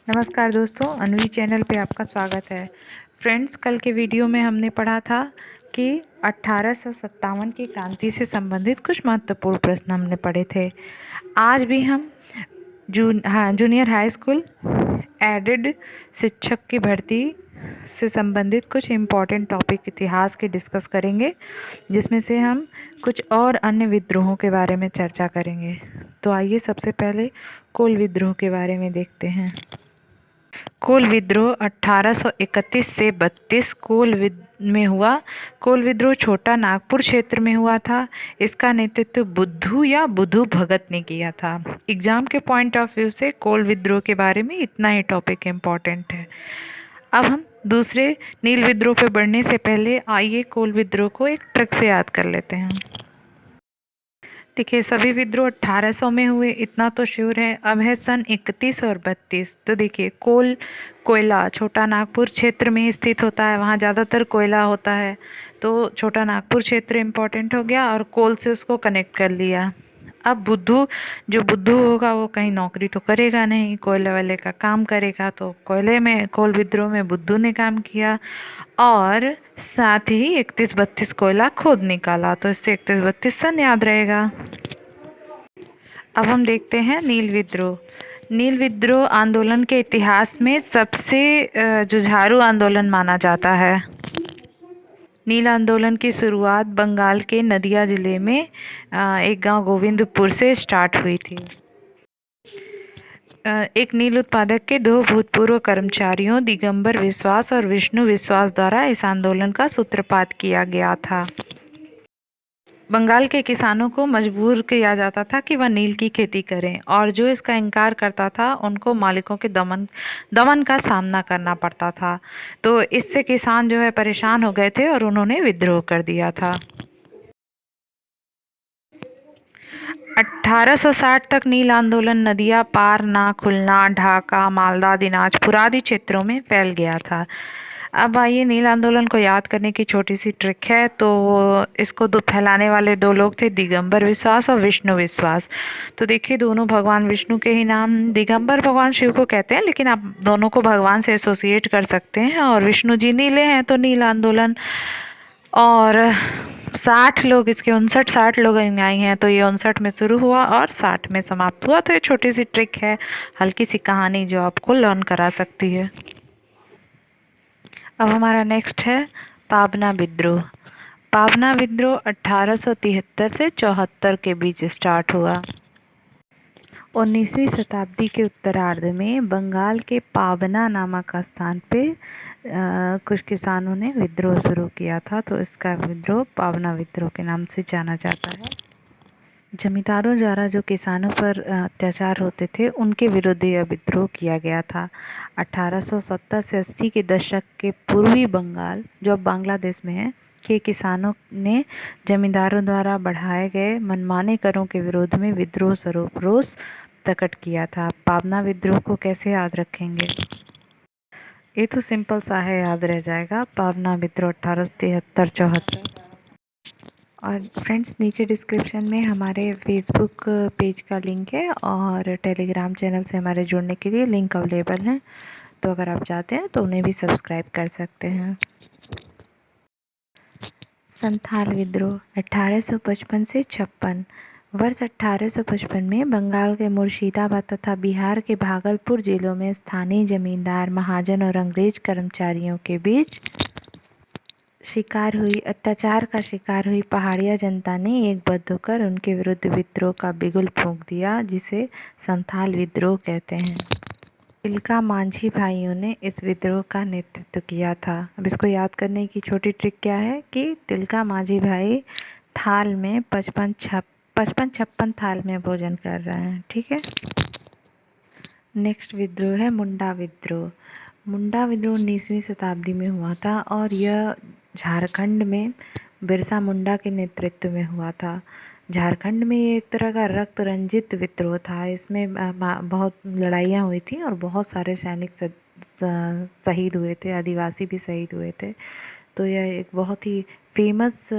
नमस्कार दोस्तों, अन्वी चैनल पे आपका स्वागत है। फ्रेंड्स, कल के वीडियो में हमने पढ़ा था कि 1857 की क्रांति से संबंधित कुछ महत्वपूर्ण प्रश्न हमने पढ़े थे। आज भी हम जूनियर हाई स्कूल एडेड शिक्षक की भर्ती से संबंधित कुछ इम्पॉर्टेंट टॉपिक इतिहास के डिस्कस करेंगे, जिसमें से हम कुछ और अन्य विद्रोहों के बारे में चर्चा करेंगे। तो आइए सबसे पहले कोल विद्रोह के बारे में देखते हैं। कोल विद्रोह 1831 से 32 में हुआ। कोल विद्रोह छोटा नागपुर क्षेत्र में हुआ था। इसका नेतृत्व बुद्धू या बुधु भगत ने किया था। एग्जाम के पॉइंट ऑफ व्यू से कोल विद्रोह के बारे में इतना ही टॉपिक इम्पॉर्टेंट है। अब हम दूसरे नील विद्रोह पे बढ़ने से पहले आइए कोल विद्रोह को एक ट्रिक से याद कर लेते हैं। देखिए, सभी विद्रोह 1800 में हुए, इतना तो श्योर है। अब है सन 31 और 32। तो देखिए, कोयला छोटा नागपुर क्षेत्र में स्थित होता है, वहाँ ज़्यादातर कोयला होता है, तो छोटा नागपुर क्षेत्र इम्पोर्टेंट हो गया और कोल से उसको कनेक्ट कर लिया। अब जो बुद्धू होगा वो कहीं नौकरी तो करेगा नहीं, कोयले वाले का काम करेगा, तो कोल विद्रोह में बुद्धू ने काम किया और साथ ही 31-32 कोयला खोद निकाला। तो इससे 31-32 सन याद रहेगा। अब हम देखते हैं नील विद्रोह। नील विद्रोह आंदोलन के इतिहास में सबसे जुझारू आंदोलन माना जाता है। नील आंदोलन की शुरुआत बंगाल के नदिया जिले में एक गांव गोविंदपुर से स्टार्ट हुई थी। एक नील उत्पादक के दो भूतपूर्व कर्मचारियों दिगंबर विश्वास और विष्णु विश्वास द्वारा इस आंदोलन का सूत्रपात किया गया था। बंगाल के किसानों को मजबूर किया जाता था कि वह नील की खेती करें, और जो इसका इनकार करता था उनको मालिकों के दमन का सामना करना पड़ता था। तो इससे किसान जो है परेशान हो गए थे और उन्होंने विद्रोह कर दिया था। 1860 तक नील आंदोलन नदिया पार ना खुलना, ढाका, मालदा, दिनाजपुर आदि क्षेत्रों में फैल गया था। अब आइए, नील आंदोलन को याद करने की छोटी सी ट्रिक है। तो इसको फैलाने वाले दो लोग थे, दिगंबर विश्वास और विष्णु विश्वास। तो देखिए, दोनों भगवान विष्णु के ही नाम। दिगंबर भगवान शिव को कहते हैं, लेकिन आप दोनों को भगवान से एसोसिएट कर सकते हैं। और विष्णु जी नीले हैं, तो नील आंदोलन। और 60 लोग, इसके 59-60 लोग आई हैं, तो ये 59 में शुरू हुआ और 60 में समाप्त हुआ। तो ये छोटी सी ट्रिक है, हल्की सी कहानी जो आपको लर्न करा सकती है। अब हमारा नेक्स्ट है पाबना विद्रोह। पाबना विद्रोह 1873 से 74 के बीच स्टार्ट हुआ। 19वीं शताब्दी के उत्तरार्ध में बंगाल के पाबना नामक स्थान पे कुछ किसानों ने विद्रोह शुरू किया था, तो इसका विद्रोह पाबना विद्रोह के नाम से जाना जाता है। जमींदारों द्वारा जो किसानों पर अत्याचार होते थे, उनके विरुद्ध यह विद्रोह किया गया था। 1870 से 80 के दशक के पूर्वी बंगाल, जो अब बांग्लादेश में है, के किसानों ने जमींदारों द्वारा बढ़ाए गए मनमाने करों के विरोध में विद्रोह स्वरूप रोष प्रकट किया था। पाबना विद्रोह को कैसे याद रखेंगे? ये तो सिंपल सा है, याद रह जाएगा। पाबना विद्रोह 1873-74। और फ्रेंड्स, नीचे डिस्क्रिप्शन में हमारे फेसबुक पेज का लिंक है और टेलीग्राम चैनल से हमारे जुड़ने के लिए लिंक अवेलेबल है, तो अगर आप चाहते हैं तो उन्हें भी सब्सक्राइब कर सकते हैं। संथाल विद्रोह 1855 से 56। वर्ष 1855 में बंगाल के मुर्शिदाबाद तथा बिहार के भागलपुर जिलों में स्थानीय जमींदार, महाजन और अंग्रेज कर्मचारियों के बीच अत्याचार का शिकार हुई पहाड़िया जनता ने एकबद्ध होकर उनके विरुद्ध विद्रोह का बिगुल फूंक दिया, जिसे संथाल विद्रोह कहते हैं। तिलका मांझी भाइयों ने इस विद्रोह का नेतृत्व किया था। अब इसको याद करने की छोटी ट्रिक क्या है कि तिलका मांझी भाई थाल में 55-56 थाल में भोजन कर रहे हैं, ठीक है। नेक्स्ट विद्रोह है मुंडा विद्रोह। मुंडा विद्रोह 19वीं शताब्दी में हुआ था और यह झारखंड में बिरसा मुंडा के नेतृत्व में हुआ था। झारखंड में ये एक तरह का रक्त रंजित विद्रोह था। इसमें बहुत लड़ाइयाँ हुई थी और बहुत सारे सैनिक शहीद हुए थे, आदिवासी भी शहीद हुए थे। तो यह एक बहुत ही फेमस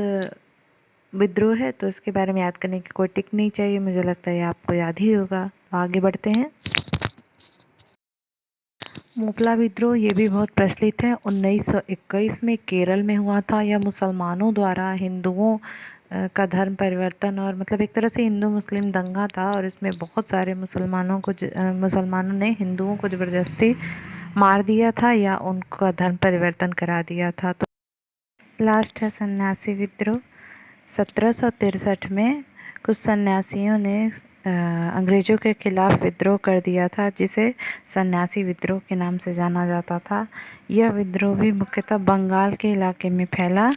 विद्रोह है, तो इसके बारे में याद करने की कोई टिक नहीं चाहिए। मुझे लगता है आपको याद ही होगा। आगे बढ़ते हैं। मोपला विद्रोह ये भी बहुत प्रचलित है। 1921 में केरल में हुआ था। यह मुसलमानों द्वारा हिंदुओं का धर्म परिवर्तन और मतलब एक तरह से हिंदू मुस्लिम दंगा था, और इसमें बहुत सारे मुसलमानों ने हिंदुओं को ज़बरदस्ती मार दिया था या उनका धर्म परिवर्तन करा दिया था। तो लास्ट है सन्यासी विद्रोह। 1763 में कुछ सन्यासियों ने अंग्रेज़ों के खिलाफ़ विद्रोह कर दिया था, जिसे सन्यासी विद्रोह के नाम से जाना जाता था। यह विद्रोह भी मुख्यतः बंगाल के इलाके में फैला।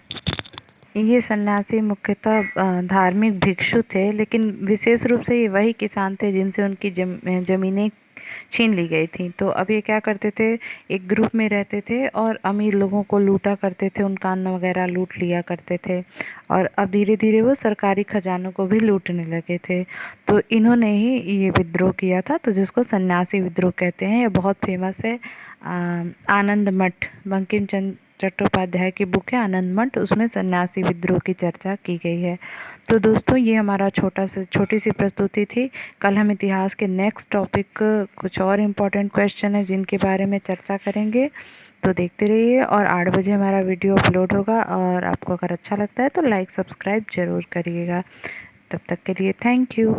ये सन्यासी मुख्यतः धार्मिक भिक्षु थे, लेकिन विशेष रूप से ये वही किसान थे जिनसे उनकी ज़मीनें छीन ली गई थी। तो अब ये क्या करते थे, एक ग्रुप में रहते थे और अमीर लोगों को लूटा करते थे, उनका अन्न वगैरह लूट लिया करते थे, और अब धीरे धीरे वो सरकारी खजानों को भी लूटने लगे थे। तो इन्होंने ही ये विद्रोह किया था, तो जिसको सन्यासी विद्रोह कहते हैं। ये बहुत फेमस है। आनंद मठ, बंकिम चंद्र चट्टोपाध्याय की बुक है आनंद मठ, उसमें सन्यासी विद्रोह की चर्चा की गई है। तो दोस्तों, ये हमारा छोटी सी प्रस्तुति थी। कल हम इतिहास के नेक्स्ट टॉपिक कुछ और इम्पोर्टेंट क्वेश्चन है जिनके बारे में चर्चा करेंगे। तो देखते रहिए, और 8 बजे हमारा वीडियो अपलोड होगा, और आपको अगर अच्छा लगता है तो लाइक सब्सक्राइब ज़रूर करिएगा। तब तक के लिए थैंक यू।